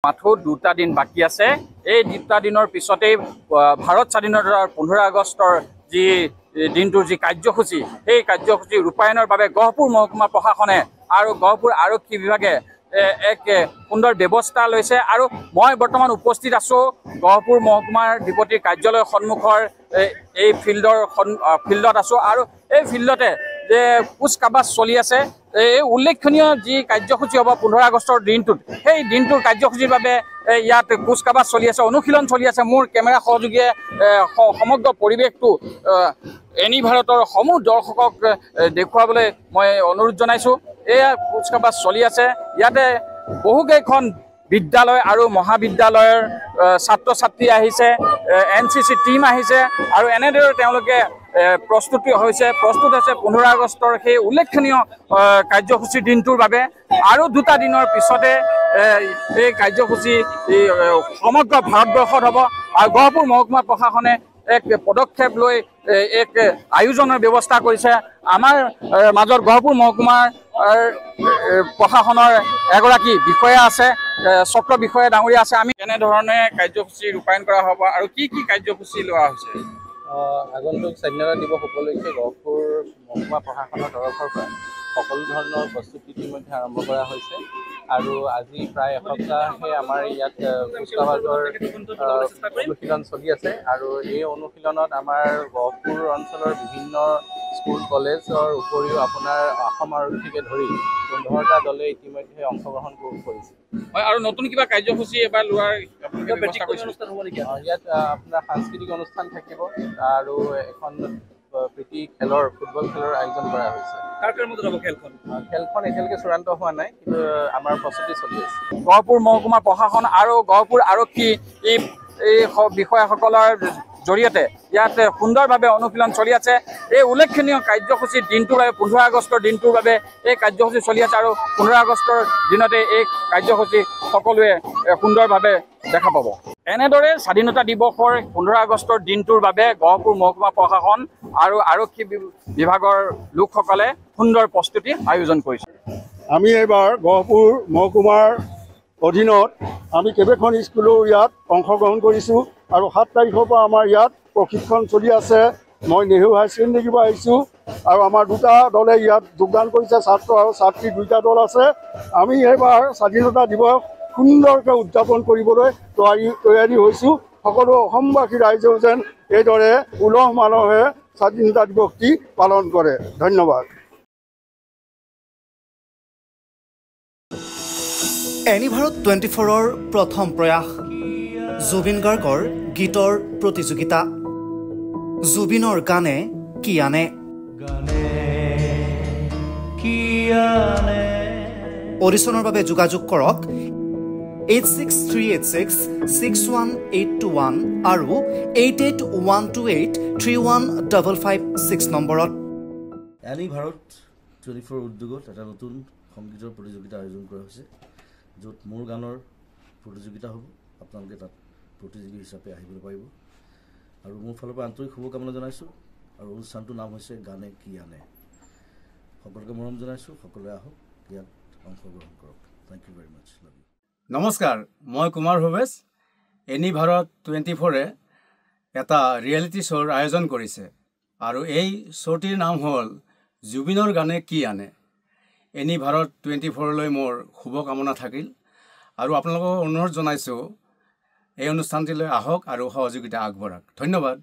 মাথো দুটা দিন বাকি আছে। এই দুটা দিনৰ পিছতেই ভাৰত স্বাধীনতাৰ 15 আগষ্টৰ যি দিনটোৰ যি কাৰ্যসূচী, সেই কাৰ্যসূচী ৰূপায়ণৰ বাবে গহপুৰ মহকুমা প্ৰশাসনে আৰু গহপুৰ আৰক্ষী বিভাগে এক সুন্দৰ ব্যৱস্থা লৈছে। আৰু মই বৰ্তমান উপস্থিত আছোঁ গহপুৰ মহকুমাৰ ডিপটিৰ কাৰ্যালয়ৰ সন্মুখৰ এই ফিল্ডত আছোঁ। আৰু এই ফিল্ডতে যে কুচকাৱাজ চলি আছে। এই উল্লেখনীয় যি কাৰ্যসূচী হ'ব 15 আগষ্টৰ দিনটোত, সেই দিনটোৰ কাৰ্যসূচীৰ বাবে ইয়াত কুচকাৱাজ চলি আছে, অনুশীলন চলি আছে। মোৰ কেমেৰা সহযোগীয়ে সমগ্ৰ পৰিৱেশটো এনি ভাৰতৰ সমূহ দৰ্শকক দেখুৱাবলৈ মই অনুৰোধ জনাইছোঁ। এয়া কুচকাৱাজ চলি আছে। ইয়াতে বহুকেইখন বিদ্যালয় আৰু মহাবিদ্যালয়ৰ ছাত্ৰ ছাত্ৰী আহিছে, NCC টিম আহিছে আৰু এনেদৰে তেওঁলোকে প্ৰস্তুত হৈছে 15 আগষ্টৰ সেই উল্লেখনীয় কাৰ্যসূচীৰ দিনটোৰ বাবে। আৰু দুটা দিনৰ পিছতে এই কাৰ্যসূচী সমগ্ৰ ভাৰতবৰ্ষত হ'ব। আৰু গহপুৰ মহকুমা প্ৰশাসনে এক পদক্ষেপ লৈ এক আয়োজনৰ ব্যৱস্থা কৰিছে। আমাৰ মাজত গহপুৰ মহকুমাৰ প্ৰশাসনৰ এগৰাকী বিষয়া আছে, চক্ৰ বিষয়া ডাঙৰীয়া আছে। আমি কেনেধৰণে কাৰ্যসূচী ৰূপায়ণ কৰা হ'ব আৰু কি কি কাৰ্যসূচী লোৱা হৈছে? আগন্তুক স্বাধীনতা দিৱস উপলক্ষে গহপুৰ মহকুমা প্ৰশাসনৰ তৰফৰ পৰা সকলো ধৰণৰ প্ৰস্তুতি ইতিমধ্যে আৰম্ভ কৰা হৈছে। আৰু আজি প্ৰায় এসপ্তাহে আমাৰ ইয়াত কুচকাৱাজৰ অনুশীলন চলি আছে। আৰু এই অনুশীলনত আমাৰ গহপুৰ অঞ্চলৰ বিভিন্ন স্কুল কলেজৰ উপৰিও আপোনাৰ অসম আৰক্ষীকে ধৰি 15টা দলে ইতিমধ্যে অংশগ্ৰহণ কৰিছে। হয়, আৰু নতুন কিবা কাৰ্যসূচী এবাৰ লোৱাৰ অনুষ্ঠান হ'ব নেকি? ইয়াত আপোনাৰ সাংস্কৃতিক অনুষ্ঠান থাকিব আৰু এখন প্ৰীতি খেলৰ ফুটবল খেলৰ আয়োজন কৰা হৈছে। খেলখন এতিয়ালৈকে চূড়ান্ত হোৱা নাই, কিন্তু আমাৰ প্ৰস্তুতি চলি আছে। গহপুৰ মহকুমা প্ৰশাসন আৰু গহপুৰ আৰক্ষী এই বিষয়াসকলৰ জৰিয়তে ইয়াত সুন্দৰভাৱে অনুশীলন চলি আছে। এই উল্লেখনীয় কাৰ্যসূচীৰ দিনটোৰ বাবে 15 আগষ্টৰ দিনটোৰ বাবে এই কাৰ্যসূচী চলি আছে। আৰু 15 আগষ্টৰ দিনতে এই কাৰ্যসূচী সকলোৱে সুন্দৰভাৱে দেখা পাব। এনেদৰে স্বাধীনতা দিৱসৰ 15 আগষ্টৰ দিনটোৰ বাবে গহপুৰ মহকুমা প্ৰশাসন আৰু আৰক্ষী বিভাগৰ লোকসকলে সুন্দৰ প্ৰস্তুতি আয়োজন কৰিছে। আমি এইবাৰ গহপুৰ মহকুমাৰ অধীনত আমি কেইবাখন স্কুলো ইয়াত অংশগ্ৰহণ কৰিছোঁ। আৰু 7 তাৰিখৰ পৰা আমাৰ ইয়াত প্ৰশিক্ষণ চলি আছে। মই নেহেৰু হাই ছেকেণ্ডেৰীৰ পৰা আহিছোঁ আৰু আমাৰ দুটা দলে ইয়াত যোগদান কৰিছে, ছাত্ৰ আৰু ছাত্ৰী দুইটা দল আছে। আমি এইবাৰ স্বাধীনতা দিৱস সুন্দৰকৈ উদযাপন কৰিবলৈ তৈয়াৰী হৈছোঁ। সকলো অসমবাসী ৰাইজেও যেন এইদৰে উলহ মালহে স্বাধীনতা দিৱসটি পালন কৰে। ধন্যবাদ। এনি ভাৰত 24ৰ প্ৰথম প্ৰয়াস জুবিন গাৰ্গৰ গীতৰ প্ৰতিযোগিতা। জুবিনৰ গানে কি আনে? অডিশ্যনৰ বাবে যোগাযোগ কৰক 8638661821 আৰু 8812831556 নম্বৰত। এনি ভাৰত 24 উদ্যোগত এটা নতুন সংগীতৰ প্ৰতিযোগিতা আয়োজন কৰা হৈছে, য'ত মোৰ গানৰ প্ৰতিযোগিতা হ'ব। আপোনালোকে তাত প্ৰতিযোগী হিচাপে আহিবলৈ পাৰিব। আৰু মোৰ ফালৰ পৰা আন্তৰিক শুভকামনা জনাইছোঁ। আৰু অনুষ্ঠানটোৰ নাম হৈছে গানে কি আনে। সকলোকে মৰম জনাইছোঁ। সকলোৱে আহক, ইয়াত অংশগ্ৰহণ কৰক। Thank you very much. Love you. নমস্কাৰ, মই কুমাৰ ভৱেশ। এনি ভাৰত 24-এ এটা ৰিয়েলিটি শ্ব'ৰ আয়োজন কৰিছে আৰু এই শ্ব'টিৰ নাম হ'ল জুবিনৰ গানে কি আনে। এনি ভাৰত 24লৈ মোৰ শুভকামনা থাকিল আৰু আপোনালোকক অনুৰোধ জনাইছোঁ এই অনুষ্ঠানটিলৈ আহক আৰু সহযোগিতা আগবঢ়াওক। ধন্যবাদ।